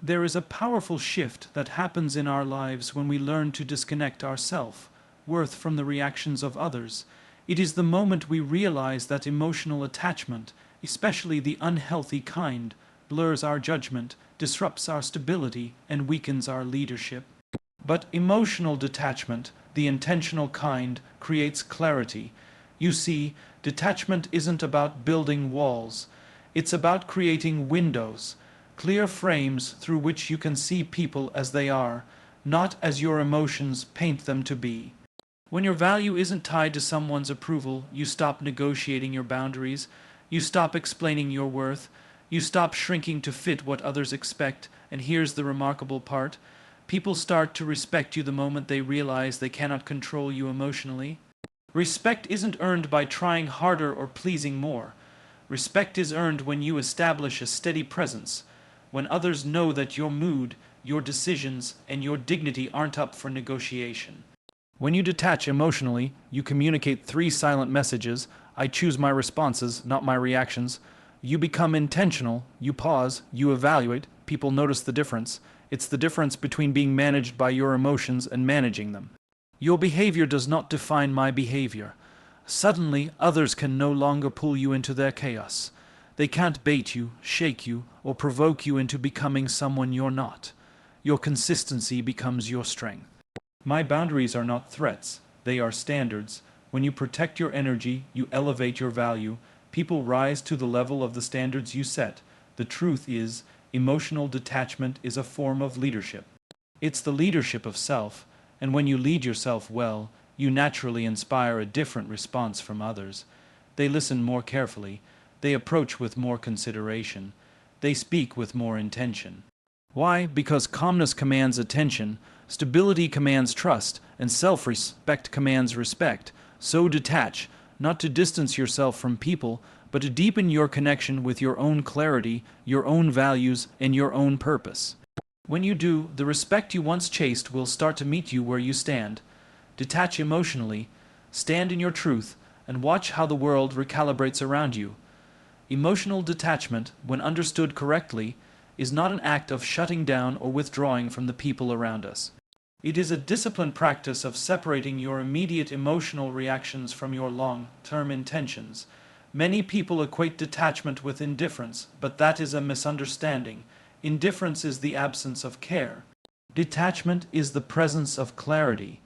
There is a powerful shift that happens in our lives when we learn to disconnect our self-worth from the reactions of others. It is the moment we realize that emotional attachment, especially the unhealthy kind, blurs our judgment, disrupts our stability, and weakens our leadership. But emotional detachment, the intentional kind, creates clarity. You see, detachment isn't about building walls. It's about creating windows, clear frames through which you can see people as they are, not as your emotions paint them to be. When your value isn't tied to someone's approval, you stop negotiating your boundaries, you stop explaining your worth, you stop shrinking to fit what others expect, and here's the remarkable part. People start to respect you the moment they realize they cannot control you emotionally. Respect isn't earned by trying harder or pleasing more. Respect is earned when you establish a steady presence, when others know that your mood, your decisions, and your dignity aren't up for negotiation. When you detach emotionally, you communicate three silent messages. I choose my responses, not my reactions. You become intentional, you pause, you evaluate, people notice the difference. It's the difference between being managed by your emotions and managing them. Your behavior does not define my behavior. Suddenly, others can no longer pull you into their chaos. They can't bait you, shake you, or provoke you into becoming someone you're not. Your consistency becomes your strength. My boundaries are not threats, they are standards. When you protect your energy, you elevate your value. People rise to the level of the standards you set. The truth is, emotional detachment is a form of leadership. It's the leadership of self, and when you lead yourself well, you naturally inspire a different response from others. They listen more carefully, they approach with more consideration, they speak with more intention. Why? Because calmness commands attention, stability commands trust, and self-respect commands respect. So detach, not to distance yourself from people, but to deepen your connection with your own clarity, your own values, and your own purpose. When you do, the respect you once chased will start to meet you where you stand. Detach emotionally, stand in your truth, and watch how the world recalibrates around you. Emotional detachment, when understood correctly, is not an act of shutting down or withdrawing from the people around us. It is a disciplined practice of separating your immediate emotional reactions from your long-term intentions. Many people equate detachment with indifference, but that is a misunderstanding. Indifference is the absence of care. Detachment is the presence of clarity.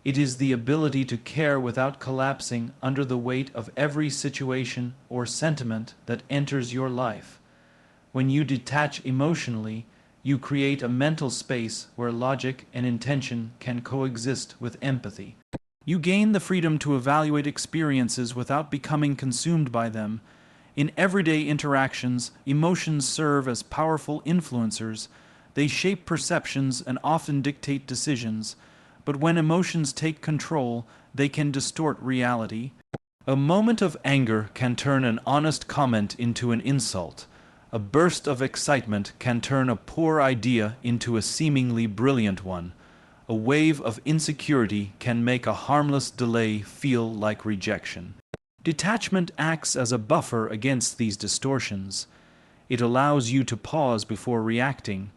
It is the ability to care without collapsing under the weight of every situation or sentiment that enters your life. When you detach emotionally, you create a mental space where logic and intention can coexist with empathy. You gain the freedom to evaluate experiences without becoming consumed by them. In everyday interactions, emotions serve as powerful influencers. They shape perceptions and often dictate decisions. But when emotions take control, they can distort reality. A moment of anger can turn an honest comment into an insult. A burst of excitement can turn a poor idea into a seemingly brilliant one. A wave of insecurity can make a harmless delay feel like rejection. Detachment acts as a buffer against these distortions. It allows you to pause before reacting,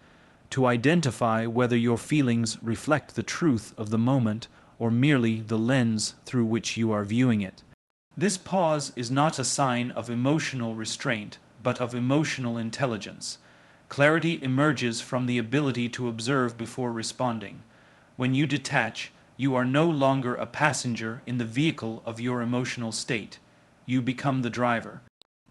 to identify whether your feelings reflect the truth of the moment or merely the lens through which you are viewing it. This pause is not a sign of emotional restraint, but of emotional intelligence. Clarity emerges from the ability to observe before responding. When you detach, you are no longer a passenger in the vehicle of your emotional state. You become the driver.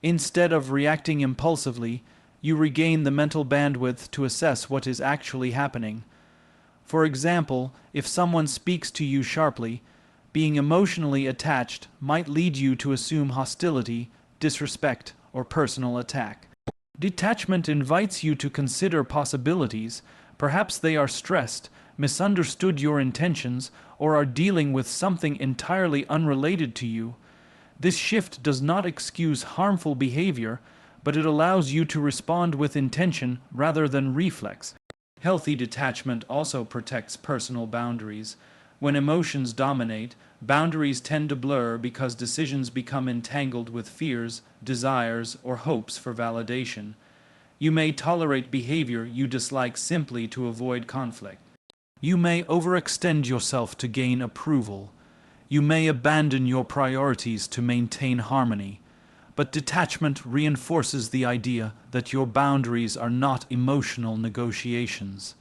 Instead of reacting impulsively, you regain the mental bandwidth to assess what is actually happening. For example, if someone speaks to you sharply, being emotionally attached might lead you to assume hostility, disrespect, or personal attack. Detachment invites you to consider possibilities. Perhaps they are stressed, misunderstood your intentions, or are dealing with something entirely unrelated to you. This shift does not excuse harmful behavior, but it allows you to respond with intention rather than reflex. Healthy detachment also protects personal boundaries. When emotions dominate, boundaries tend to blur because decisions become entangled with fears, desires, or hopes for validation. You may tolerate behavior you dislike simply to avoid conflict. You may overextend yourself to gain approval. You may abandon your priorities to maintain harmony. But detachment reinforces the idea that your boundaries are not emotional negotiations.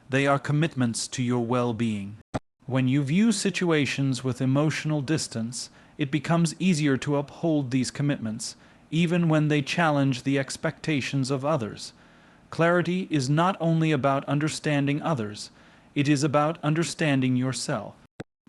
They are commitments to your well-being. When you view situations with emotional distance, it becomes easier to uphold these commitments, even when they challenge the expectations of others. Clarity is not only about understanding others, it is about understanding yourself.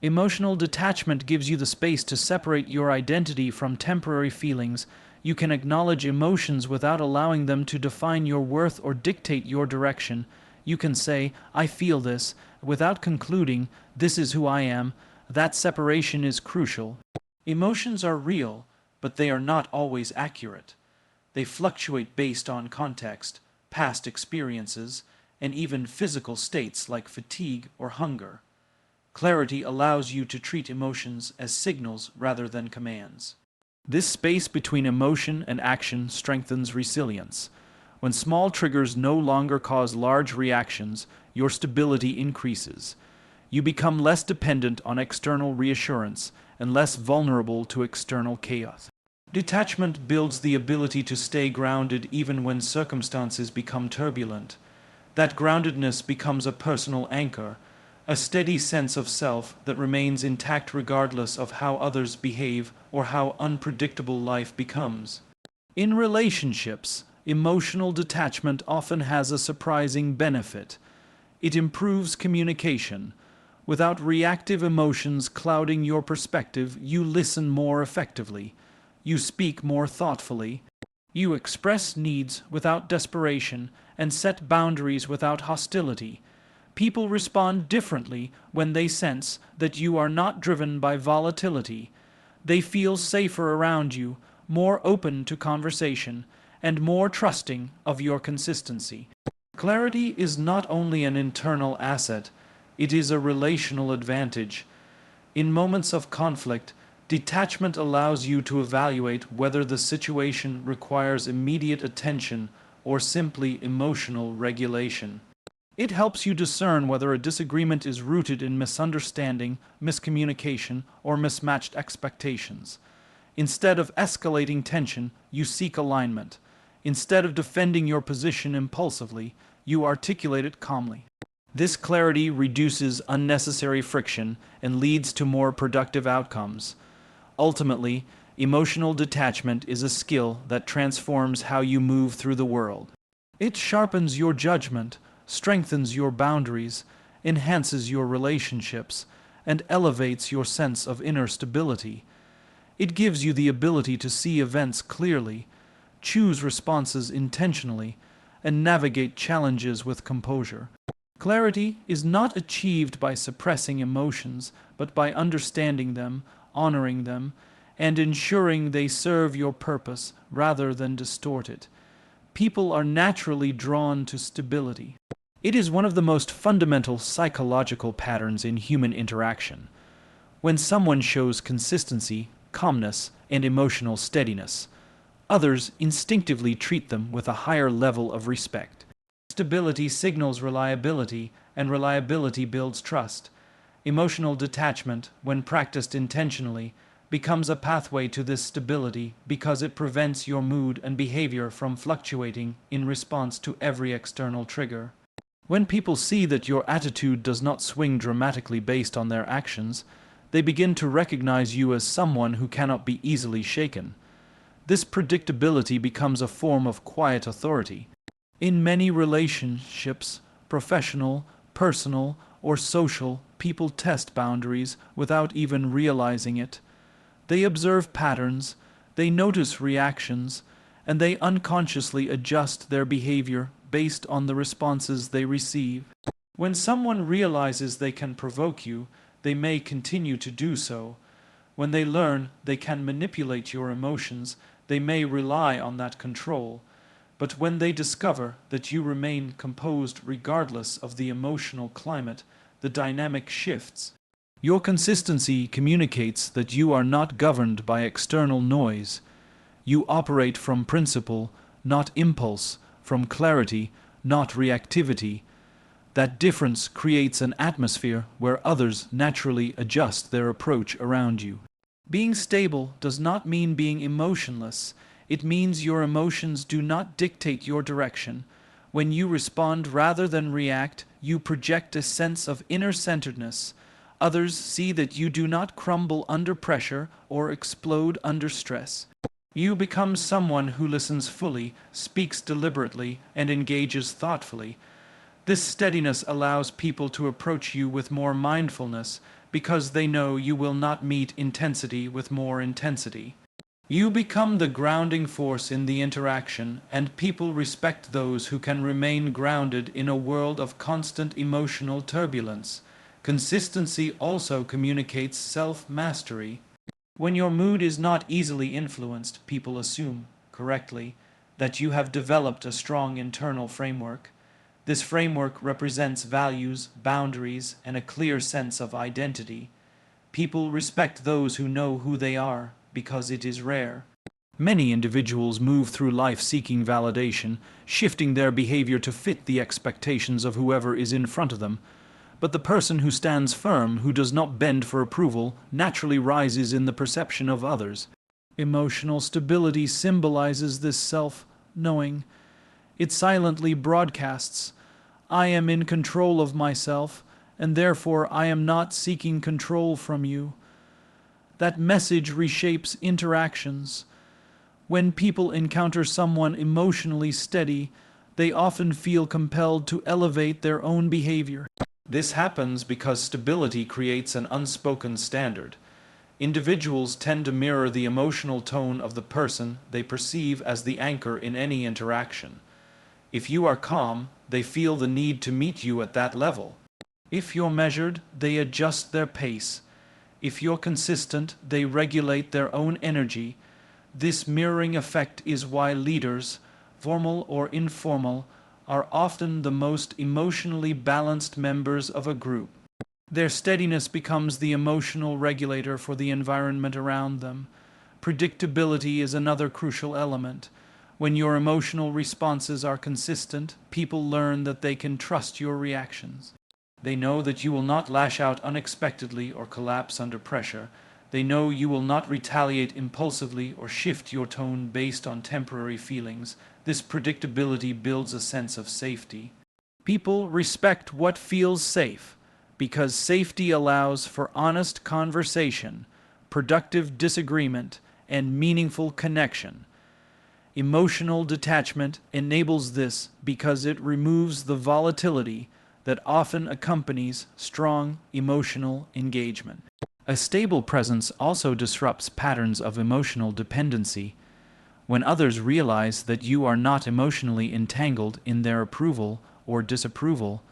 Emotional detachment gives you the space to separate your identity from temporary feelings. You can acknowledge emotions without allowing them to define your worth or dictate your direction. You can say, "I feel this," without concluding, "This is who I am." That separation is crucial. Emotions are real, but they are not always accurate. They fluctuate based on context, past experiences, and even physical states like fatigue or hunger. Clarity allows you to treat emotions as signals rather than commands. This space between emotion and action strengthens resilience. When small triggers no longer cause large reactions, your stability increases. You become less dependent on external reassurance and less vulnerable to external chaos. Detachment builds the ability to stay grounded even when circumstances become turbulent. That groundedness becomes a personal anchor, a steady sense of self that remains intact regardless of how others behave or how unpredictable life becomes. In relationships, emotional detachment often has a surprising benefit. It improves communication. Without reactive emotions clouding your perspective, you listen more effectively. You speak more thoughtfully. You express needs without desperation and set boundaries without hostility. People respond differently when they sense that you are not driven by volatility. They feel safer around you, more open to conversation, and more trusting of your consistency. Clarity is not only an internal asset, it is a relational advantage. In moments of conflict, detachment allows you to evaluate whether the situation requires immediate attention or simply emotional regulation. It helps you discern whether a disagreement is rooted in misunderstanding, miscommunication, or mismatched expectations. Instead of escalating tension, you seek alignment. Instead of defending your position impulsively, you articulate it calmly. This clarity reduces unnecessary friction and leads to more productive outcomes. Ultimately, emotional detachment is a skill that transforms how you move through the world. It sharpens your judgment, strengthens your boundaries, enhances your relationships, and elevates your sense of inner stability. It gives you the ability to see events clearly, choose responses intentionally, and navigate challenges with composure. Clarity is not achieved by suppressing emotions, but by understanding them, honoring them, and ensuring they serve your purpose rather than distort it. People are naturally drawn to stability. It is one of the most fundamental psychological patterns in human interaction. When someone shows consistency, calmness, and emotional steadiness, others instinctively treat them with a higher level of respect. Stability signals reliability, and reliability builds trust. Emotional detachment, when practiced intentionally, becomes a pathway to this stability because it prevents your mood and behavior from fluctuating in response to every external trigger. When people see that your attitude does not swing dramatically based on their actions, they begin to recognize you as someone who cannot be easily shaken. This predictability becomes a form of quiet authority. In many relationships, professional, personal, or social, people test boundaries without even realizing it. They observe patterns, they notice reactions, and they unconsciously adjust their behavior based on the responses they receive. When someone realizes they can provoke you, they may continue to do so. When they learn they can manipulate your emotions, they may rely on that control. But when they discover that you remain composed regardless of the emotional climate, the dynamic shifts. Your consistency communicates that you are not governed by external noise. You operate from principle, not impulse, from clarity, not reactivity. That difference creates an atmosphere where others naturally adjust their approach around you. Being stable does not mean being emotionless. It means your emotions do not dictate your direction. When you respond rather than react, you project a sense of inner-centeredness. Others see that you do not crumble under pressure or explode under stress. You become someone who listens fully, speaks deliberately, and engages thoughtfully. This steadiness allows people to approach you with more mindfulness because they know you will not meet intensity with more intensity. You become the grounding force in the interaction, and people respect those who can remain grounded in a world of constant emotional turbulence. Consistency also communicates self-mastery. When your mood is not easily influenced, people assume, correctly, that you have developed a strong internal framework. This framework represents values, boundaries, and a clear sense of identity. People respect those who know who they are, because it is rare. Many individuals move through life seeking validation, shifting their behavior to fit the expectations of whoever is in front of them. But the person who stands firm, who does not bend for approval, naturally rises in the perception of others. Emotional stability symbolizes this self-knowing. It silently broadcasts, "I am in control of myself, and therefore I am not seeking control from you." That message reshapes interactions. When people encounter someone emotionally steady, they often feel compelled to elevate their own behavior. This happens because stability creates an unspoken standard. Individuals tend to mirror the emotional tone of the person they perceive as the anchor in any interaction. If you are calm, they feel the need to meet you at that level. If you're measured, they adjust their pace. If you're consistent, they regulate their own energy. This mirroring effect is why leaders, formal or informal, are often the most emotionally balanced members of a group. Their steadiness becomes the emotional regulator for the environment around them. Predictability is another crucial element. When your emotional responses are consistent, people learn that they can trust your reactions. They know that you will not lash out unexpectedly or collapse under pressure. They know you will not retaliate impulsively or shift your tone based on temporary feelings. This predictability builds a sense of safety. People respect what feels safe because safety allows for honest conversation, productive disagreement, and meaningful connection. Emotional detachment enables this because it removes the volatility that often accompanies strong emotional engagement. A stable presence also disrupts patterns of emotional dependency. When others realize that you are not emotionally entangled in their approval or disapproval,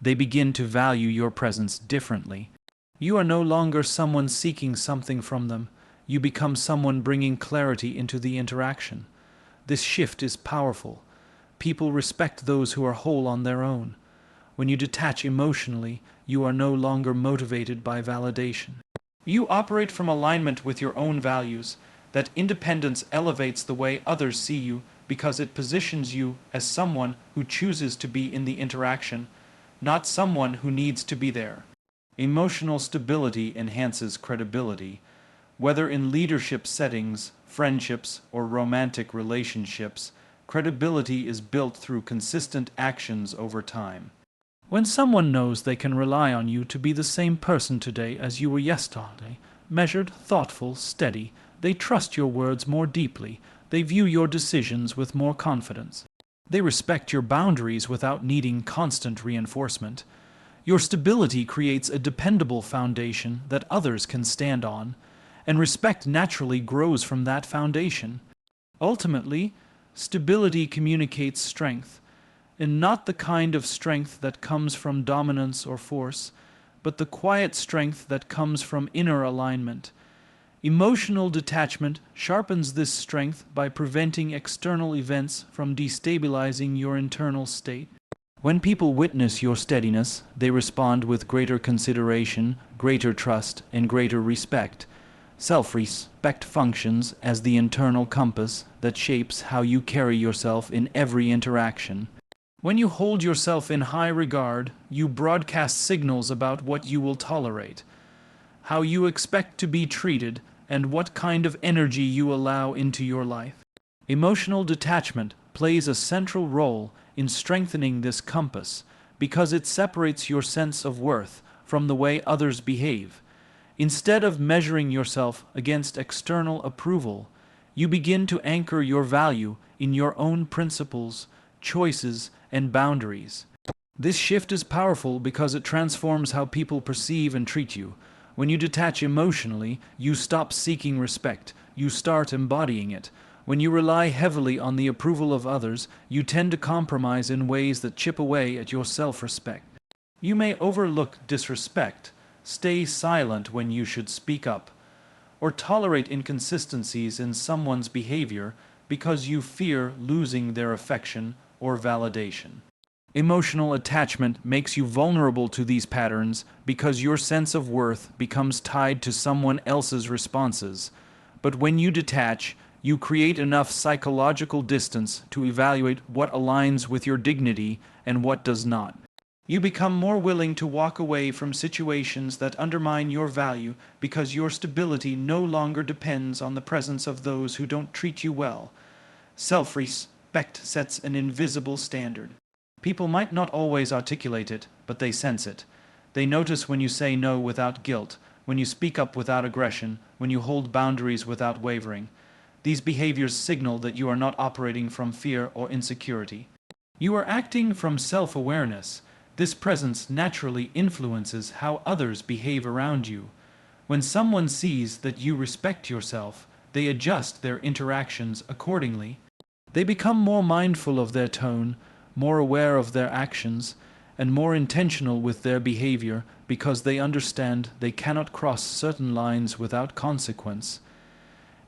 they begin to value your presence differently. You are no longer someone seeking something from them. You become someone bringing clarity into the interaction. This shift is powerful. People respect those who are whole on their own. When you detach emotionally, you are no longer motivated by validation. You operate from alignment with your own values. That independence elevates the way others see you because it positions you as someone who chooses to be in the interaction, not someone who needs to be there. Emotional stability enhances credibility. Whether in leadership settings, friendships, or romantic relationships, credibility is built through consistent actions over time. When someone knows they can rely on you to be the same person today as you were yesterday, measured, thoughtful, steady, they trust your words more deeply. They view your decisions with more confidence. They respect your boundaries without needing constant reinforcement. Your stability creates a dependable foundation that others can stand on, and respect naturally grows from that foundation. Ultimately, stability communicates strength, and not the kind of strength that comes from dominance or force, but the quiet strength that comes from inner alignment. Emotional detachment sharpens this strength by preventing external events from destabilizing your internal state. When people witness your steadiness, they respond with greater consideration, greater trust, and greater respect. Self-respect functions as the internal compass that shapes how you carry yourself in every interaction. When you hold yourself in high regard, you broadcast signals about what you will tolerate, how you expect to be treated, and what kind of energy you allow into your life. Emotional detachment plays a central role in strengthening this compass because it separates your sense of worth from the way others behave. Instead of measuring yourself against external approval, you begin to anchor your value in your own principles, choices, and boundaries. This shift is powerful because it transforms how people perceive and treat you. When you detach emotionally, you stop seeking respect, you start embodying it. When you rely heavily on the approval of others, you tend to compromise in ways that chip away at your self-respect. You may overlook disrespect, stay silent when you should speak up, or tolerate inconsistencies in someone's behavior because you fear losing their affection or validation. Emotional attachment makes you vulnerable to these patterns because your sense of worth becomes tied to someone else's responses. But when you detach, you create enough psychological distance to evaluate what aligns with your dignity and what does not. You become more willing to walk away from situations that undermine your value because your stability no longer depends on the presence of those who don't treat you well. Self-respect sets an invisible standard. People might not always articulate it, but they sense it. They notice when you say no without guilt, when you speak up without aggression, when you hold boundaries without wavering. These behaviors signal that you are not operating from fear or insecurity. You are acting from self-awareness. This presence naturally influences how others behave around you. When someone sees that you respect yourself, they adjust their interactions accordingly. They become more mindful of their tone, more aware of their actions, and more intentional with their behavior because they understand they cannot cross certain lines without consequence.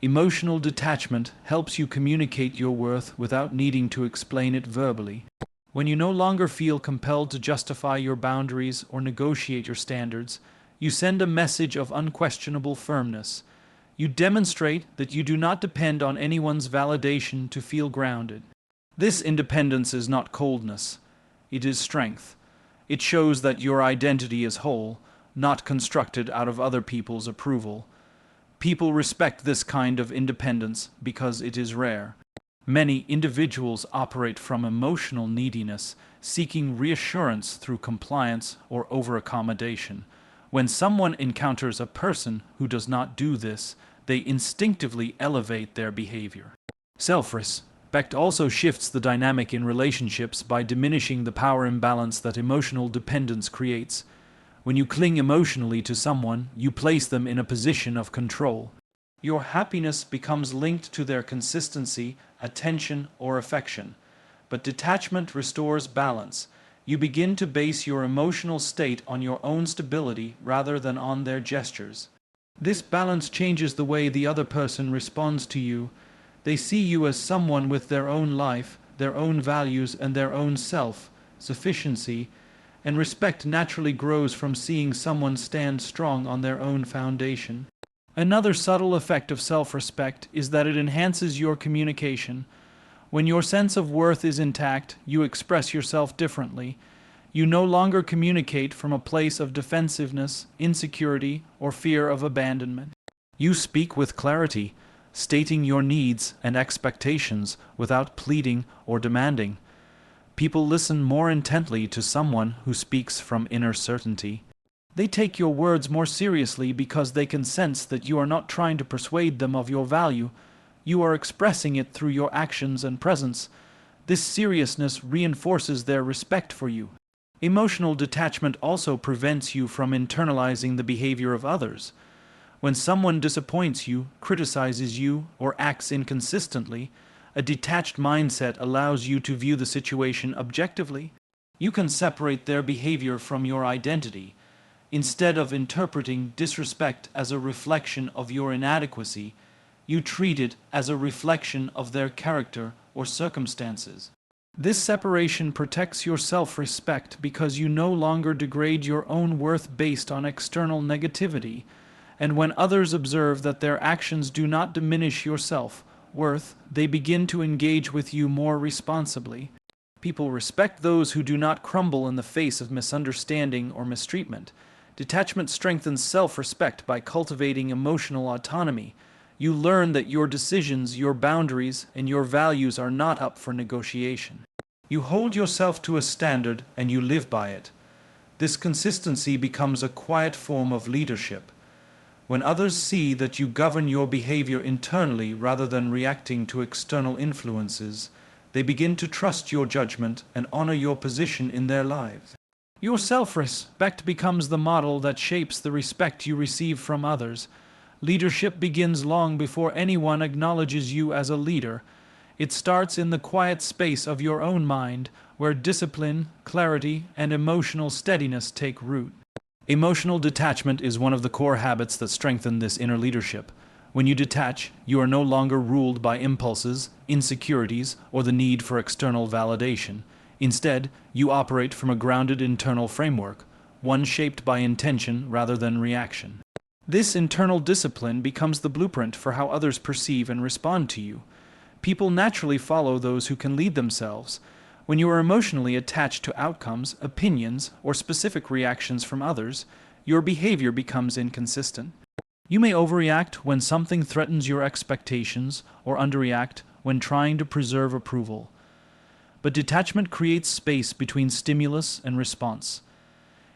Emotional detachment helps you communicate your worth without needing to explain it verbally. When you no longer feel compelled to justify your boundaries or negotiate your standards, you send a message of unquestionable firmness. You demonstrate that you do not depend on anyone's validation to feel grounded. This independence is not coldness. It is strength. It shows that your identity is whole, not constructed out of other people's approval. People respect this kind of independence because it is rare. Many individuals operate from emotional neediness, seeking reassurance through compliance or over-accommodation. When someone encounters a person who does not do this, they instinctively elevate their behavior. Self-respect also shifts the dynamic in relationships by diminishing the power imbalance that emotional dependence creates. When you cling emotionally to someone, you place them in a position of control. Your happiness becomes linked to their consistency, attention, or affection. But detachment restores balance. You begin to base your emotional state on your own stability rather than on their gestures. This balance changes the way the other person responds to you. They see you as someone with their own life, their own values, and their own self-sufficiency, and respect naturally grows from seeing someone stand strong on their own foundation. Another subtle effect of self-respect is that it enhances your communication. When your sense of worth is intact, you express yourself differently. You no longer communicate from a place of defensiveness, insecurity, or fear of abandonment. You speak with clarity, stating your needs and expectations without pleading or demanding. People listen more intently to someone who speaks from inner certainty. They take your words more seriously because they can sense that you are not trying to persuade them of your value. You are expressing it through your actions and presence. This seriousness reinforces their respect for you. Emotional detachment also prevents you from internalizing the behavior of others. When someone disappoints you, criticizes you, or acts inconsistently, a detached mindset allows you to view the situation objectively. You can separate their behavior from your identity. Instead of interpreting disrespect as a reflection of your inadequacy, you treat it as a reflection of their character or circumstances. This separation protects your self-respect because you no longer degrade your own worth based on external negativity. And when others observe that their actions do not diminish your self-worth, they begin to engage with you more responsibly. People respect those who do not crumble in the face of misunderstanding or mistreatment. Detachment strengthens self-respect by cultivating emotional autonomy. You learn that your decisions, your boundaries, and your values are not up for negotiation. You hold yourself to a standard and you live by it. This consistency becomes a quiet form of leadership. When others see that you govern your behavior internally rather than reacting to external influences, they begin to trust your judgment and honor your position in their lives. Your self-respect becomes the model that shapes the respect you receive from others. Leadership begins long before anyone acknowledges you as a leader. It starts in the quiet space of your own mind, where discipline, clarity, and emotional steadiness take root. Emotional detachment is one of the core habits that strengthen this inner leadership. When you detach, you are no longer ruled by impulses, insecurities, or the need for external validation. Instead, you operate from a grounded internal framework, one shaped by intention rather than reaction. This internal discipline becomes the blueprint for how others perceive and respond to you. People naturally follow those who can lead themselves. When you are emotionally attached to outcomes, opinions, or specific reactions from others, your behavior becomes inconsistent. You may overreact when something threatens your expectations, or underreact when trying to preserve approval. But detachment creates space between stimulus and response.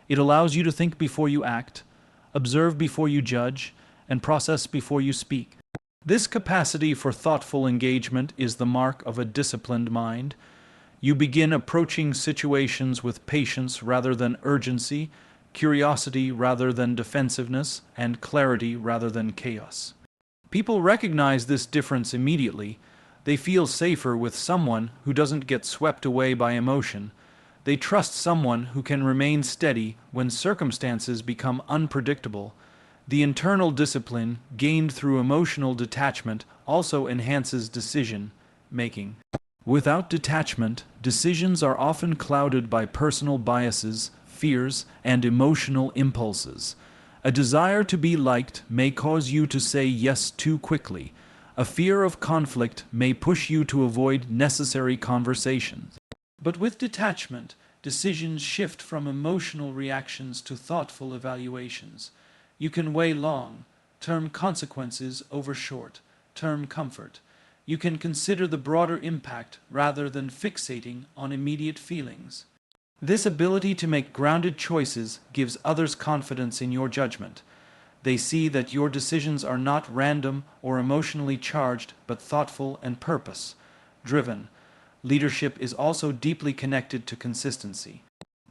It allows you to think before you act, observe before you judge, and process before you speak. This capacity for thoughtful engagement is the mark of a disciplined mind. You begin approaching situations with patience rather than urgency, curiosity rather than defensiveness, and clarity rather than chaos. People recognize this difference immediately. They feel safer with someone who doesn't get swept away by emotion. They trust someone who can remain steady when circumstances become unpredictable. The internal discipline gained through emotional detachment also enhances decision-making. Without detachment, decisions are often clouded by personal biases, fears, and emotional impulses. A desire to be liked may cause you to say yes too quickly. A fear of conflict may push you to avoid necessary conversations. But with detachment, decisions shift from emotional reactions to thoughtful evaluations. You can weigh long-term consequences over short-term comfort. You can consider the broader impact rather than fixating on immediate feelings. This ability to make grounded choices gives others confidence in your judgment. They see that your decisions are not random or emotionally charged, but thoughtful and purpose-driven. Leadership is also deeply connected to consistency.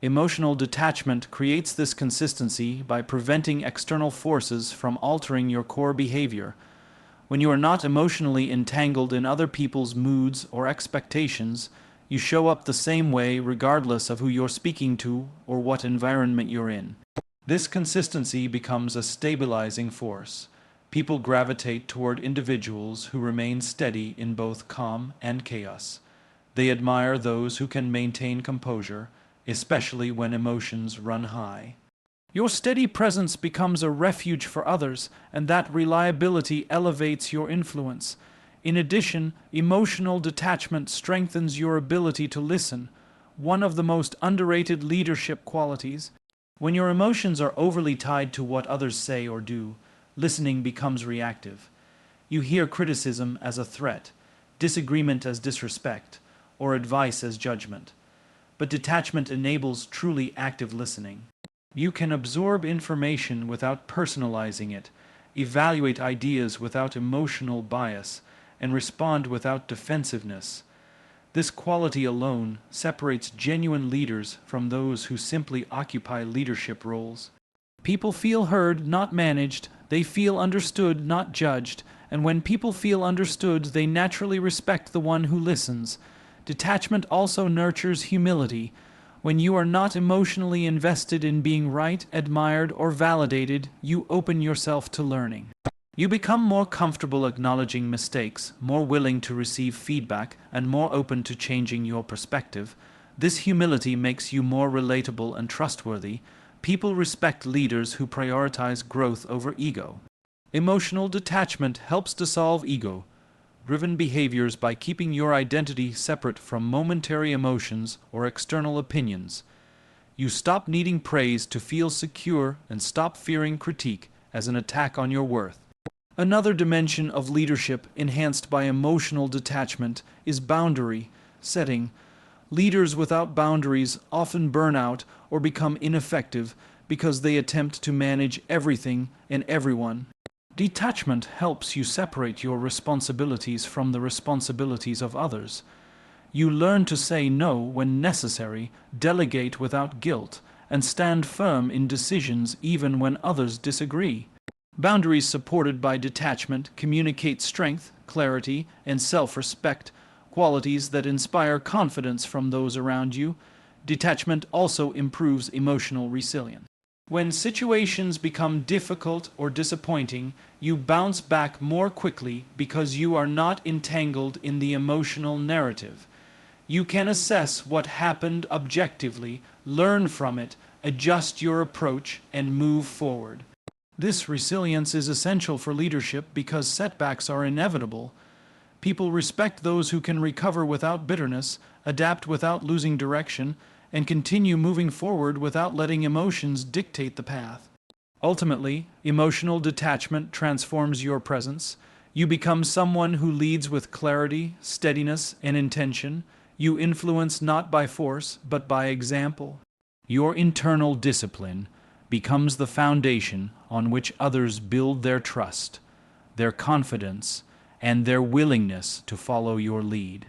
Emotional detachment creates this consistency by preventing external forces from altering your core behavior. When you are not emotionally entangled in other people's moods or expectations, you show up the same way regardless of who you're speaking to or what environment you're in. This consistency becomes a stabilizing force. People gravitate toward individuals who remain steady in both calm and chaos. They admire those who can maintain composure, especially when emotions run high. Your steady presence becomes a refuge for others, and that reliability elevates your influence. In addition, emotional detachment strengthens your ability to listen, one of the most underrated leadership qualities. When your emotions are overly tied to what others say or do, listening becomes reactive. You hear criticism as a threat, disagreement as disrespect, or advice as judgment. But detachment enables truly active listening. You can absorb information without personalizing it, evaluate ideas without emotional bias, and respond without defensiveness. This quality alone separates genuine leaders from those who simply occupy leadership roles. People feel heard, not managed. They feel understood, not judged. And when people feel understood, they naturally respect the one who listens. Detachment also nurtures humility. When you are not emotionally invested in being right, admired, or validated, you open yourself to learning. You become more comfortable acknowledging mistakes, more willing to receive feedback, and more open to changing your perspective. This humility makes you more relatable and trustworthy. People respect leaders who prioritize growth over ego. Emotional detachment helps dissolve ego-driven behaviors by keeping your identity separate from momentary emotions or external opinions. You stop needing praise to feel secure and stop fearing critique as an attack on your worth. Another dimension of leadership enhanced by emotional detachment is boundary setting. Leaders without boundaries often burn out or become ineffective because they attempt to manage everything and everyone. Detachment helps you separate your responsibilities from the responsibilities of others. You learn to say no when necessary, delegate without guilt, and stand firm in decisions even when others disagree. Boundaries supported by detachment communicate strength, clarity, and self-respect, qualities that inspire confidence from those around you. Detachment also improves emotional resilience. When situations become difficult or disappointing, you bounce back more quickly because you are not entangled in the emotional narrative. You can assess what happened objectively, learn from it, adjust your approach, and move forward. This resilience is essential for leadership because setbacks are inevitable. People respect those who can recover without bitterness, adapt without losing direction, and continue moving forward without letting emotions dictate the path. Ultimately, emotional detachment transforms your presence. You become someone who leads with clarity, steadiness, and intention. You influence not by force, but by example. Your internal discipline becomes the foundation on which others build their trust, their confidence, and their willingness to follow your lead.